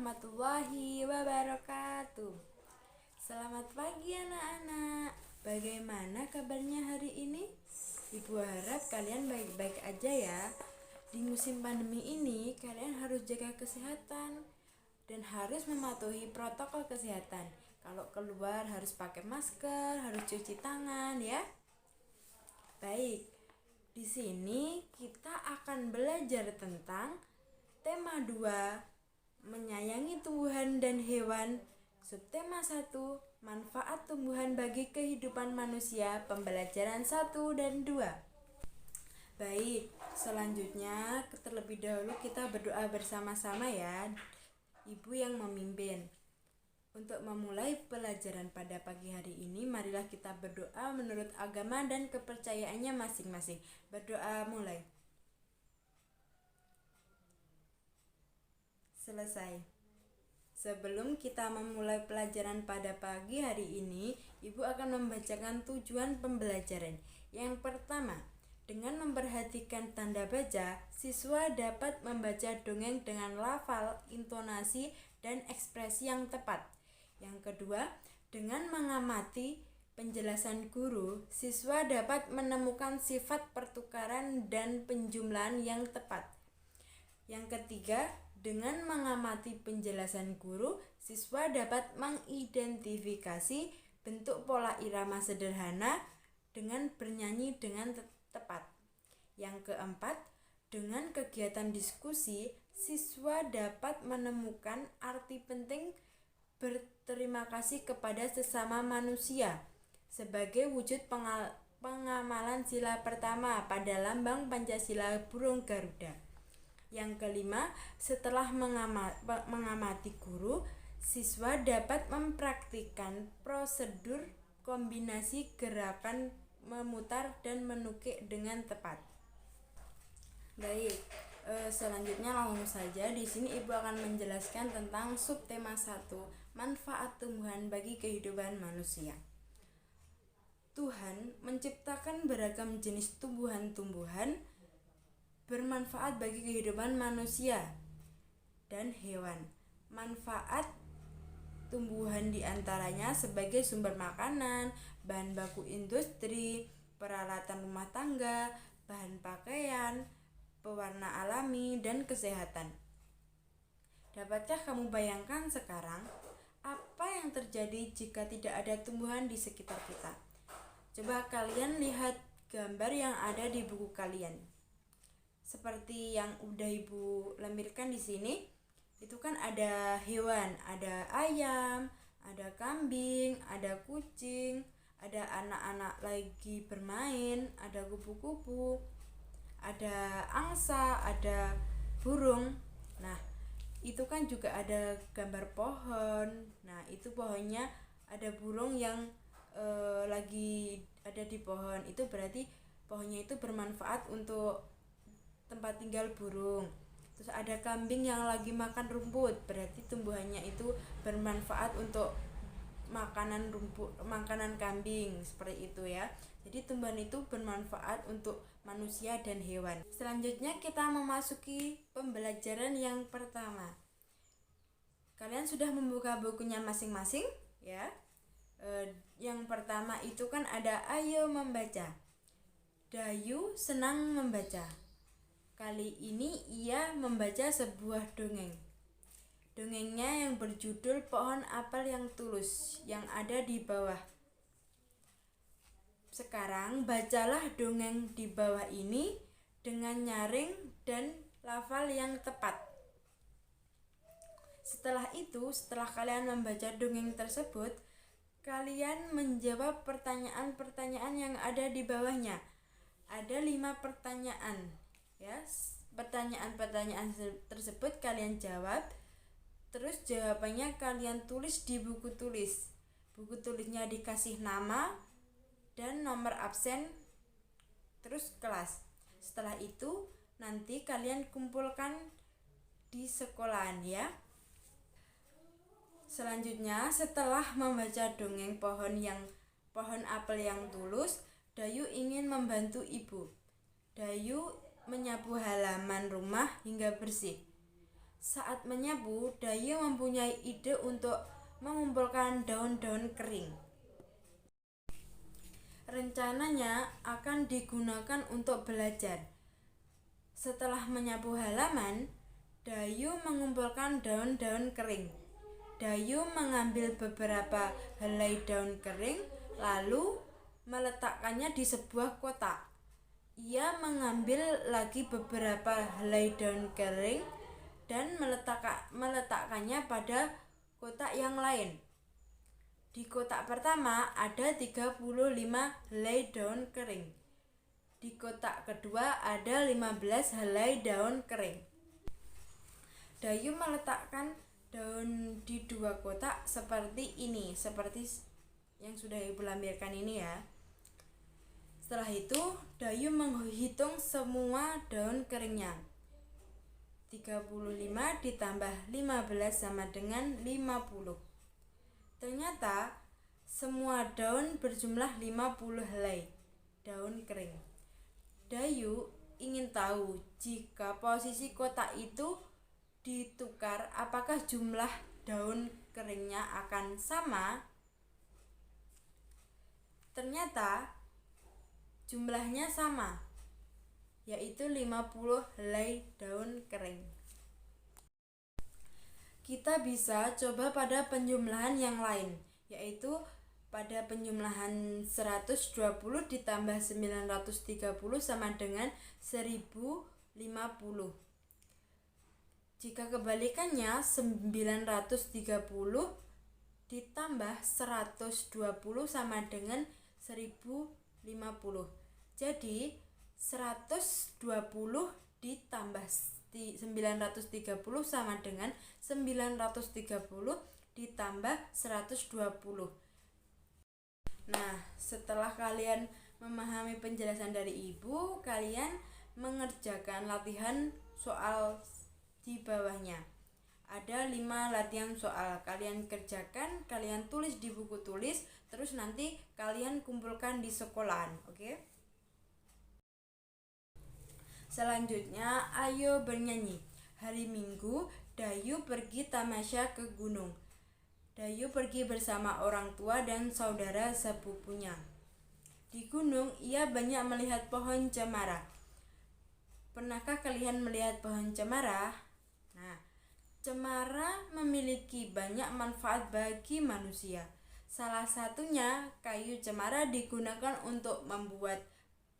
warahmatullahi wabarakatuh. Selamat pagi anak-anak. Bagaimana kabarnya hari ini? Ibu harap kalian baik-baik aja ya. Di musim pandemi ini kalian harus jaga kesehatan dan harus mematuhi protokol kesehatan. Kalau keluar harus pakai masker, harus cuci tangan ya. Baik, di sini kita akan belajar tentang tema 2, menyayangi tumbuhan dan hewan. Subtema 1, manfaat tumbuhan bagi kehidupan manusia. Pembelajaran 1 dan 2. Baik, selanjutnya terlebih dahulu kita berdoa bersama-sama ya. Ibu yang memimpin. Untuk memulai pelajaran pada pagi hari ini, marilah kita berdoa menurut agama dan kepercayaannya masing-masing. Berdoa mulai. Selesai. Sebelum kita memulai pelajaran pada pagi hari ini, Ibu akan membacakan tujuan pembelajaran. Yang pertama, dengan memperhatikan tanda baca, siswa dapat membaca dongeng dengan lafal, intonasi, dan ekspresi yang tepat. Yang kedua, dengan mengamati penjelasan guru, siswa dapat menemukan sifat pertukaran dan penjumlahan yang tepat. Yang ketiga, dengan mengamati penjelasan guru, siswa dapat mengidentifikasi bentuk pola irama sederhana dengan bernyanyi dengan tepat. Yang keempat, dengan kegiatan diskusi, siswa dapat menemukan arti penting berterima kasih kepada sesama manusia sebagai wujud pengamalan sila pertama pada lambang Pancasila burung Garuda. Yang kelima, setelah mengamati guru, siswa dapat mempraktikkan prosedur kombinasi gerakan memutar dan menukik dengan tepat. Baik, selanjutnya langsung saja di sini Ibu akan menjelaskan tentang subtema 1, manfaat tumbuhan bagi kehidupan manusia. Tuhan menciptakan beragam jenis tumbuhan-tumbuhan bermanfaat bagi kehidupan manusia dan hewan. Manfaat tumbuhan diantaranya sebagai sumber makanan, bahan baku industri, peralatan rumah tangga, bahan pakaian, pewarna alami, dan kesehatan. Dapatkah kamu bayangkan sekarang apa yang terjadi jika tidak ada tumbuhan di sekitar kita? Coba kalian lihat gambar yang ada di buku kalian. Seperti yang udah Ibu lampirkan di sini, itu kan ada hewan, ada ayam, ada kambing, ada kucing, ada anak-anak lagi bermain, ada kupu-kupu, ada angsa, ada burung. Nah, itu kan juga ada gambar pohon. Nah, itu pohonnya ada burung yang lagi ada di pohon. Itu berarti pohonnya itu bermanfaat untuk tempat tinggal burung. Terus ada kambing yang lagi makan rumput, berarti tumbuhannya itu bermanfaat untuk makanan rumput, makanan kambing, seperti itu ya. Jadi tumbuhan itu bermanfaat untuk manusia dan hewan. Selanjutnya kita memasuki pembelajaran yang pertama. Kalian sudah membuka bukunya masing-masing ya. Yang pertama itu kan ada ayo membaca. Dayu senang membaca. Kali ini ia membaca sebuah dongeng. Dongengnya yang berjudul Pohon Apel yang Tulus yang ada di bawah. Sekarang bacalah dongeng di bawah ini dengan nyaring dan lafal yang tepat. Setelah itu, setelah kalian membaca dongeng tersebut, kalian menjawab pertanyaan-pertanyaan yang ada di bawahnya. Ada 5 pertanyaan. Ya, pertanyaan-pertanyaan tersebut kalian jawab, terus jawabannya kalian tulis di buku tulis. Buku tulisnya dikasih nama dan nomor absen, terus kelas. Setelah itu nanti kalian kumpulkan di sekolahan ya. Selanjutnya, setelah membaca dongeng pohon apel yang tulus, Dayu ingin membantu ibu. Dayu menyapu halaman rumah hingga bersih. Saat menyapu, Dayu mempunyai ide untuk mengumpulkan daun-daun kering. Rencananya akan digunakan untuk belajar. Setelah menyapu halaman, Dayu mengumpulkan daun-daun kering. Dayu mengambil beberapa helai daun kering lalu meletakkannya di sebuah kotak. Ia mengambil lagi beberapa helai daun kering dan meletakkannya pada kotak yang lain. Di kotak pertama ada 35 helai daun kering. Di kotak kedua ada 15 helai daun kering. Dayu meletakkan daun di dua kotak seperti ini, seperti yang sudah Ibu lampirkan ini ya. Setelah itu, Dayu menghitung semua daun keringnya. 35 ditambah 15 sama dengan 50. Ternyata semua daun berjumlah 50 helai daun kering. Dayu ingin tahu jika posisi kotak itu ditukar apakah jumlah daun keringnya akan sama. Ternyata jumlahnya sama, yaitu 50 helai daun kering. Kita bisa coba pada penjumlahan yang lain, yaitu pada penjumlahan 120 ditambah 930 sama dengan 1050. Jika kebalikannya 930 ditambah 120 sama dengan 1050. Jadi 120 ditambah 930 sama dengan 930 ditambah 120. Nah, setelah kalian memahami penjelasan dari Ibu, kalian mengerjakan latihan soal di bawahnya. Ada 5 latihan soal, kalian kerjakan, kalian tulis di buku tulis, terus nanti kalian kumpulkan di sekolahan, oke? Selanjutnya, ayo bernyanyi. Hari Minggu, Dayu pergi tamasya ke gunung. Dayu pergi bersama orang tua dan saudara sepupunya. Di gunung, ia banyak melihat pohon cemara. Pernahkah kalian melihat pohon cemara? Nah, cemara memiliki banyak manfaat bagi manusia. Salah satunya, kayu cemara digunakan untuk membuat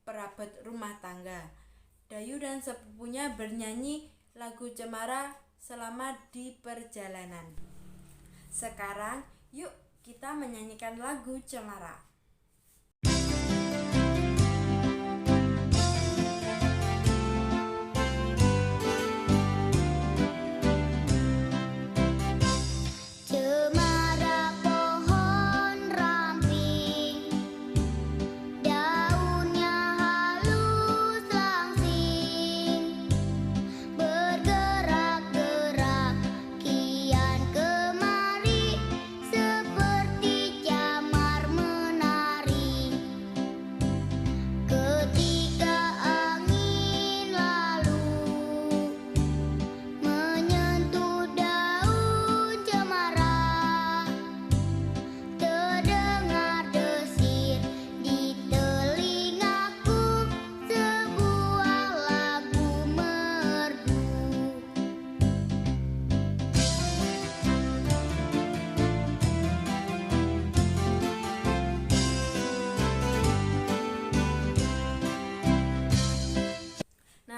perabot rumah tangga. Dayu dan sepupunya bernyanyi lagu cemara selama di perjalanan. Sekarang, yuk kita menyanyikan lagu cemara.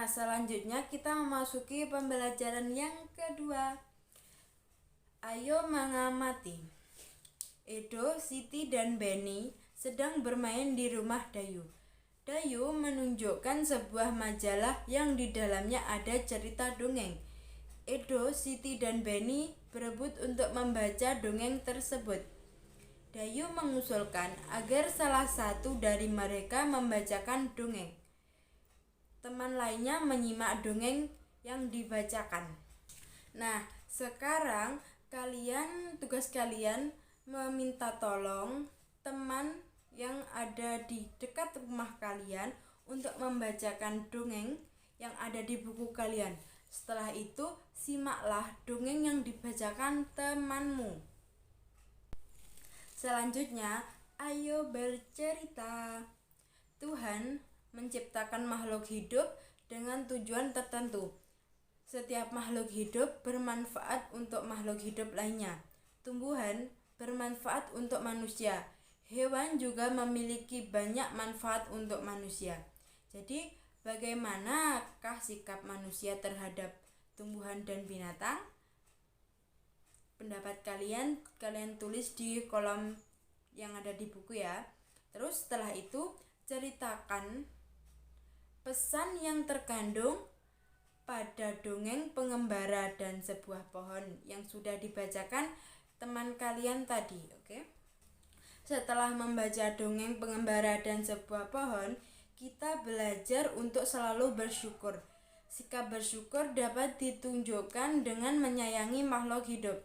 Selanjutnya kita memasuki pembelajaran yang kedua. Ayo mengamati. Edo, Siti, dan Benny sedang bermain di rumah Dayu. Dayu menunjukkan sebuah majalah yang di dalamnya ada cerita dongeng. Edo, Siti, dan Benny berebut untuk membaca dongeng tersebut. Dayu mengusulkan agar salah satu dari mereka membacakan dongeng. Teman lainnya menyimak dongeng yang dibacakan. Nah, sekarang tugas kalian meminta tolong teman yang ada di dekat rumah kalian untuk membacakan dongeng yang ada di buku kalian. Setelah itu, simaklah dongeng yang dibacakan temanmu. Selanjutnya, ayo bercerita. Tuhan menciptakan makhluk hidup dengan tujuan tertentu. Setiap makhluk hidup bermanfaat untuk makhluk hidup lainnya. Tumbuhan bermanfaat untuk manusia. Hewan juga memiliki banyak manfaat untuk manusia. Jadi, bagaimanakah sikap manusia terhadap tumbuhan dan binatang? Pendapat kalian tulis di kolom yang ada di buku ya. Terus setelah itu, ceritakan pesan yang terkandung pada dongeng pengembara dan sebuah pohon yang sudah dibacakan teman kalian tadi, oke? Setelah membaca dongeng pengembara dan sebuah pohon, kita belajar untuk selalu bersyukur. Sikap bersyukur dapat ditunjukkan dengan menyayangi makhluk hidup.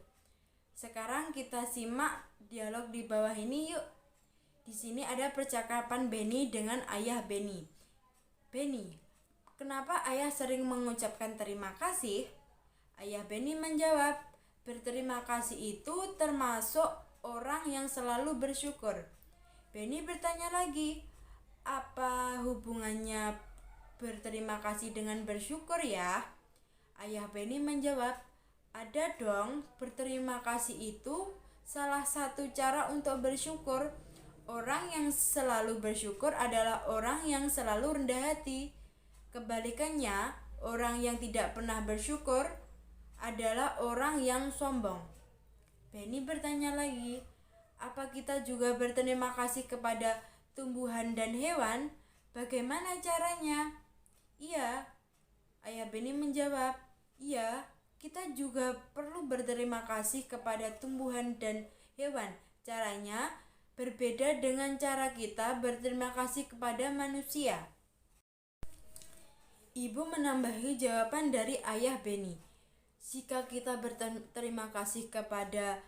Sekarang kita simak dialog di bawah ini yuk. Di sini ada percakapan Benny dengan ayah Benny. Benny, kenapa ayah sering mengucapkan terima kasih? Ayah Benny menjawab, berterima kasih itu termasuk orang yang selalu bersyukur. Benny bertanya lagi, apa hubungannya berterima kasih dengan bersyukur ya? Ayah Benny menjawab, ada dong, berterima kasih itu salah satu cara untuk bersyukur. Orang yang selalu bersyukur adalah orang yang selalu rendah hati. Kebalikannya, orang yang tidak pernah bersyukur adalah orang yang sombong. Benny bertanya lagi, apa kita juga berterima kasih kepada tumbuhan dan hewan? Bagaimana caranya? Iya, ayah Benny menjawab, iya, kita juga perlu berterima kasih kepada tumbuhan dan hewan. Caranya berbeda dengan cara kita berterima kasih kepada manusia. Ibu menambahi jawaban dari ayah Benny. Jika kita berterima kasih kepada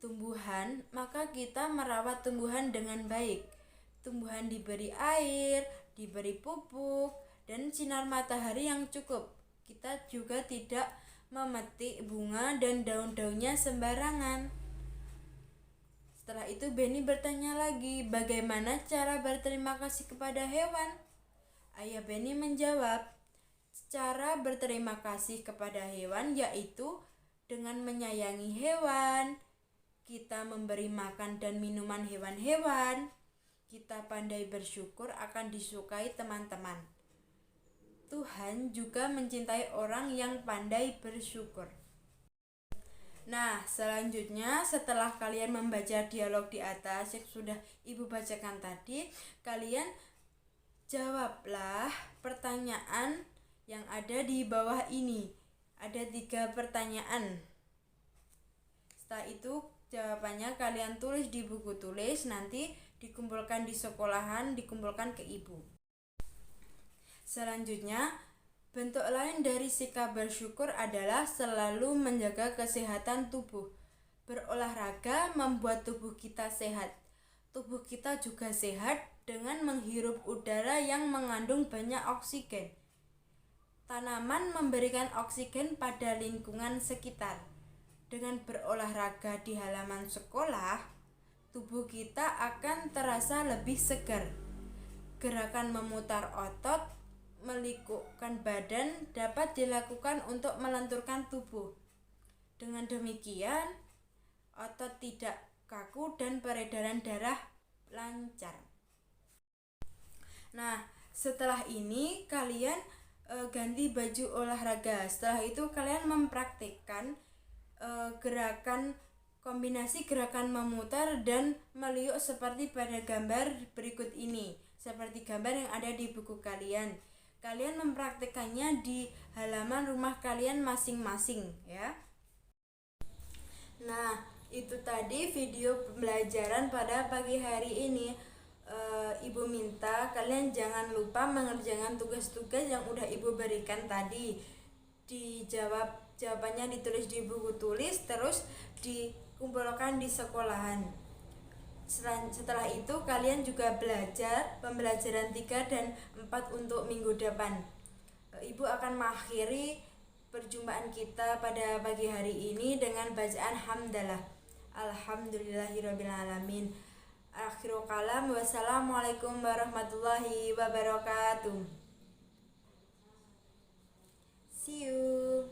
tumbuhan, maka kita merawat tumbuhan dengan baik. Tumbuhan diberi air, diberi pupuk, dan sinar matahari yang cukup. Kita juga tidak memetik bunga dan daun-daunnya sembarangan. Setelah itu Benny bertanya lagi, bagaimana cara berterima kasih kepada hewan? Ayah Benny menjawab, cara berterima kasih kepada hewan yaitu dengan menyayangi hewan. Kita memberi makan dan minuman hewan-hewan. Kita pandai bersyukur akan disukai teman-teman. Tuhan juga mencintai orang yang pandai bersyukur. Nah, selanjutnya setelah kalian membaca dialog di atas yang sudah ibu bacakan tadi, kalian jawablah pertanyaan yang ada di bawah ini. Ada 3 pertanyaan. Setelah itu jawabannya kalian tulis di buku tulis, nanti dikumpulkan di sekolahan, dikumpulkan ke ibu. Selanjutnya, bentuk lain dari sikap bersyukur adalah selalu menjaga kesehatan tubuh. Berolahraga membuat tubuh kita sehat. Tubuh kita juga sehat dengan menghirup udara yang mengandung banyak oksigen. Tanaman memberikan oksigen pada lingkungan sekitar. Dengan berolahraga di halaman sekolah, tubuh kita akan terasa lebih segar. Gerakan memutar otot, melikukkan badan dapat dilakukan untuk melenturkan tubuh. Dengan demikian, otot tidak kaku dan peredaran darah lancar. Nah, setelah ini kalian ganti baju olahraga. Setelah itu kalian mempraktikkan gerakan kombinasi gerakan memutar dan meliuk seperti pada gambar berikut ini. Seperti gambar yang ada di buku kalian. Kalian mempraktikannya di halaman rumah kalian masing-masing ya. Nah, itu tadi video pembelajaran pada pagi hari ini. Ibu minta kalian jangan lupa mengerjakan tugas-tugas yang udah ibu berikan tadi. Jawabannya ditulis di buku tulis, terus dikumpulkan di sekolahan. Setelah itu kalian juga belajar pembelajaran 3 dan 4 untuk minggu depan. Ibu akan mengakhiri perjumpaan kita pada pagi hari ini dengan bacaan hamdalah. Alhamdulillahirabbil alamin. Akhirul kalam. Wassalamualaikum warahmatullahi wabarakatuh. See you.